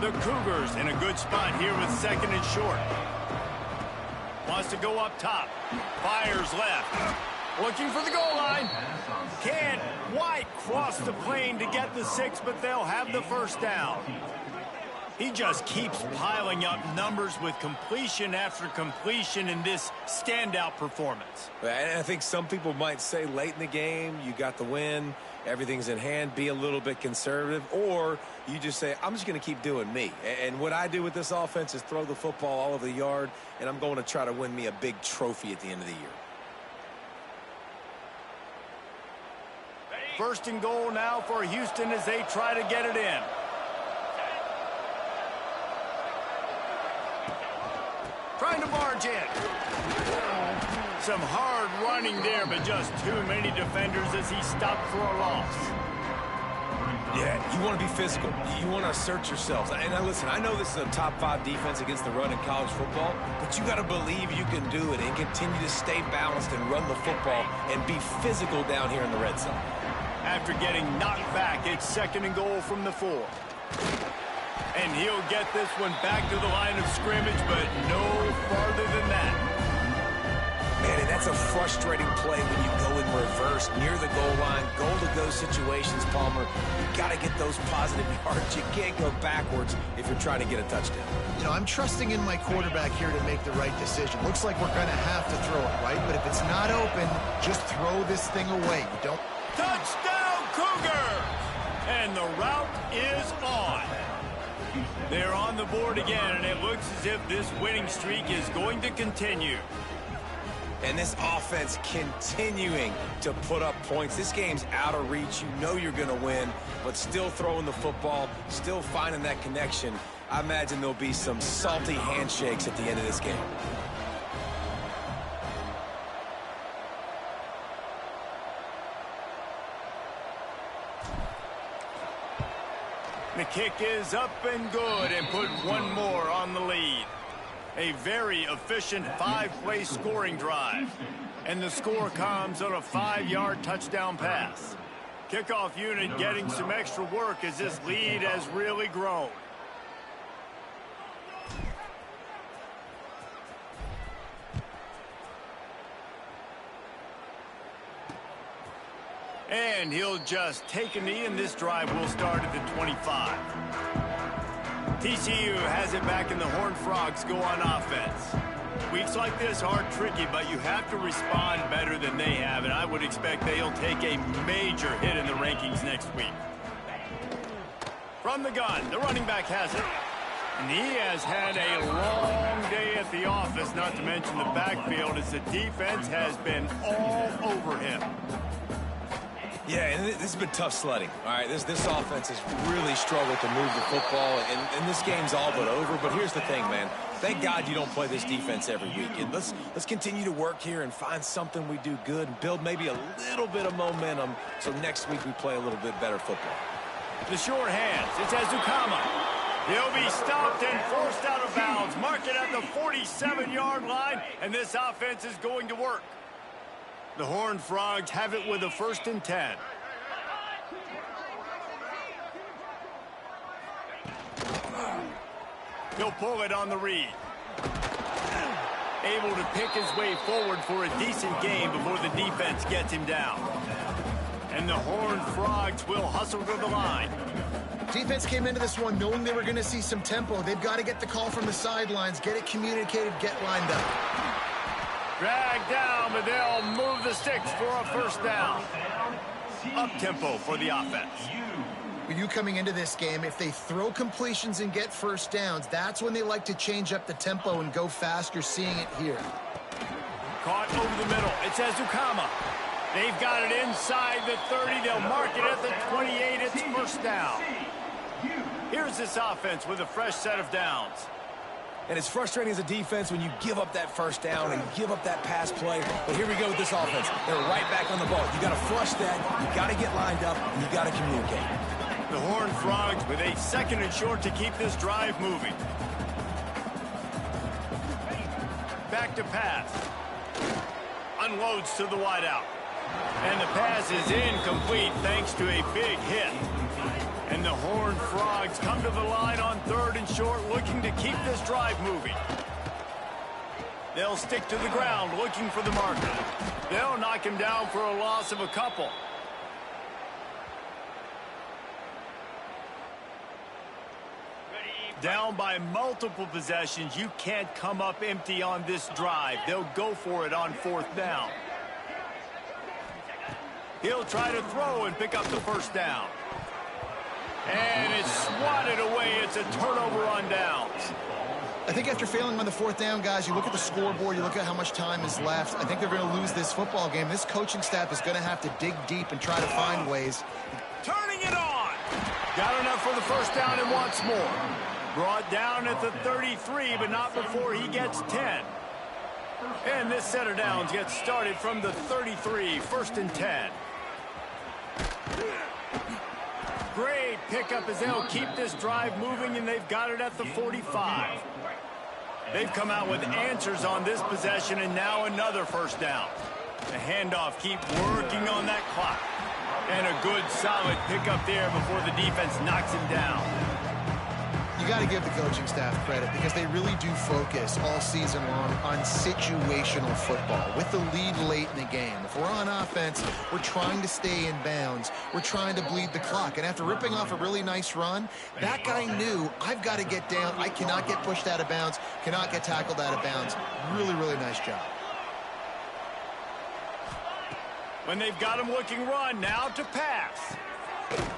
The Cougars in a good spot here with second and short. Wants to go up top. Fires left. Looking for the goal line. Can't quite cross the plane to get the 6, but they'll have the first down. He just keeps piling up numbers with completion after completion in this standout performance. And I think some people might say late in the game, you got the win, everything's in hand, be a little bit conservative, or you just say, I'm just going to keep doing me. And what I do with this offense is throw the football all over the yard, and I'm going to try to win me a big trophy at the end of the year. First and goal now for Houston as they try to get it in. Trying to barge in. Some hard running there, but just too many defenders as he stopped for a loss. Yeah, you want to be physical. You want to assert yourselves. And now listen, I know this is a top 5 defense against the run in college football, but you got to believe you can do it and continue to stay balanced and run the football and be physical down here in the red zone. After getting knocked back, it's second and goal from the 4. And he'll get this one back to the line of scrimmage, but no farther than that. Man, and that's a frustrating play when you go in reverse near the goal line, goal-to-go situations, Palmer. You got to get those positive yards. You can't go backwards if you're trying to get a touchdown. You know, I'm trusting in my quarterback here to make the right decision. Looks like we're going to have to throw it, right? But if it's not open, just throw this thing away. You don't... Touchdown, Cougars! And the route is on. They're on the board again, and it looks as if this winning streak is going to continue. And this offense continuing to put up points. This game's out of reach. You know you're going to win, but still throwing the football, still finding that connection. I imagine there'll be some salty handshakes at the end of this game. The kick is up and good, and put one more on the lead. A very efficient 5-play scoring drive. And the score comes on a 5-yard touchdown pass. Kickoff unit getting some extra work as this lead has really grown. And he'll just take a knee, and this drive will start at the 25. TCU has it back, and the Horned Frogs go on offense. Weeks like this are tricky, but you have to respond better than they have, and I would expect they'll take a major hit in the rankings next week. From the gun, the running back has it. And he has had a long day at the office, not to mention the backfield, as the defense has been all over him. Yeah, and this has been tough sledding. All right, this offense has really struggled to move the football, and this game's all but over. But here's the thing, man. Thank God you don't play this defense every week. And let's continue to work here and find something we do good and build maybe a little bit of momentum so next week we play a little bit better football. The short hands. It's Azukama. He'll be stopped and forced out of bounds. Mark it at the 47-yard line, and this offense is going to work. The Horned Frogs have it with a 1st and 10. He'll pull it on the read. Able to pick his way forward for a decent game before the defense gets him down. And the Horned Frogs will hustle to the line. Defense came into this one knowing they were going to see some tempo. They've got to get the call from the sidelines, get it communicated, get lined up. Dragged down, but they'll move the sticks for a 1st down. up-tempo for the offense. With you coming into this game, if they throw completions and get first downs, that's when they like to change up the tempo and go fast. You're seeing it here. Caught over the middle. It's Ezukama. They've got it inside the 30. They'll mark it at the 28. It's first down. Here's this offense with a fresh set of downs. And it's frustrating as a defense when you give up that first down and give up that pass play. But here we go with this offense. They're right back on the ball. You got to flush that. You got to get lined up. And you got to communicate. The Horned Frogs with a 2nd and short to keep this drive moving. Back to pass. Unloads to the wideout. And the pass is incomplete thanks to a big hit. And the Horned Frogs come to the line on 3rd and short, looking to keep this drive moving. They'll stick to the ground, looking for the marker. They'll knock him down for a loss of a couple. Down by multiple possessions, you can't come up empty on this drive. They'll go for it on 4th down. He'll try to throw and pick up the first down. And it's swatted away. It's a turnover on downs. I think after failing on the 4th down, guys, you look at the scoreboard, you look at how much time is left. I think they're going to lose this football game. This coaching staff is going to have to dig deep and try to find ways. Turning it on. Got enough for the first down and wants more. Brought down at the 33, but not before he gets 10. And this set of downs gets started from the 33, 1st and 10. Great pickup as they'll keep this drive moving, and they've got it at the 45. They've come out with answers on this possession, and now another first down. The handoff, keep working on that clock. And a good, solid pickup there before the defense knocks him down. You got to give the coaching staff credit because they really do focus all season long on situational football with the lead late in the game. If we're on offense, we're trying to stay in bounds. We're trying to bleed the clock. And after ripping off a really nice run, that guy knew, I've got to get down. I cannot get pushed out of bounds, cannot get tackled out of bounds. Really, really nice job. When they've got him looking run, now to pass.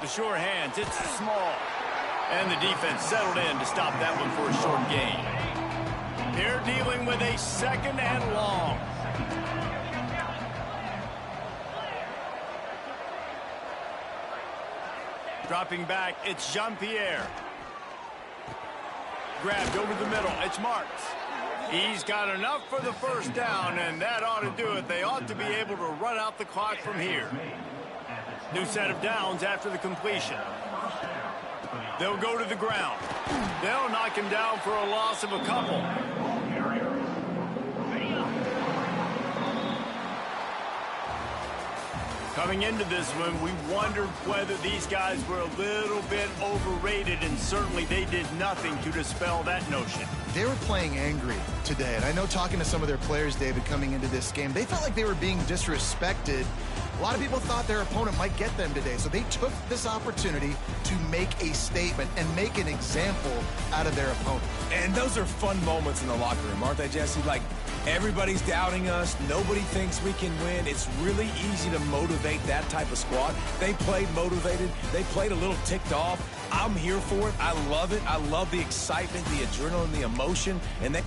The sure hands, it's small. And the defense settled in to stop that one for a short gain. They're dealing with a 2nd and long. Dropping back, it's Jean-Pierre. Grabbed over the middle, it's Marks. He's got enough for the first down, and that ought to do it. They ought to be able to run out the clock from here. New set of downs after the completion. They'll go to the ground. They'll knock him down for a loss of a couple. Coming into this one, we wondered whether these guys were a little bit overrated, and certainly they did nothing to dispel that notion. They were playing angry today, and I know talking to some of their players, David, coming into this game, they felt like they were being disrespected. A lot of people thought their opponent might get them today, so they took this opportunity to make a statement and make an example out of their opponent. And those are fun moments in the locker room, aren't they, Jesse? Like, everybody's doubting us. Nobody thinks we can win. It's really easy to motivate that type of squad. They played motivated. They played a little ticked off. I'm here for it. I love it. I love the excitement, the adrenaline, the emotion, and they...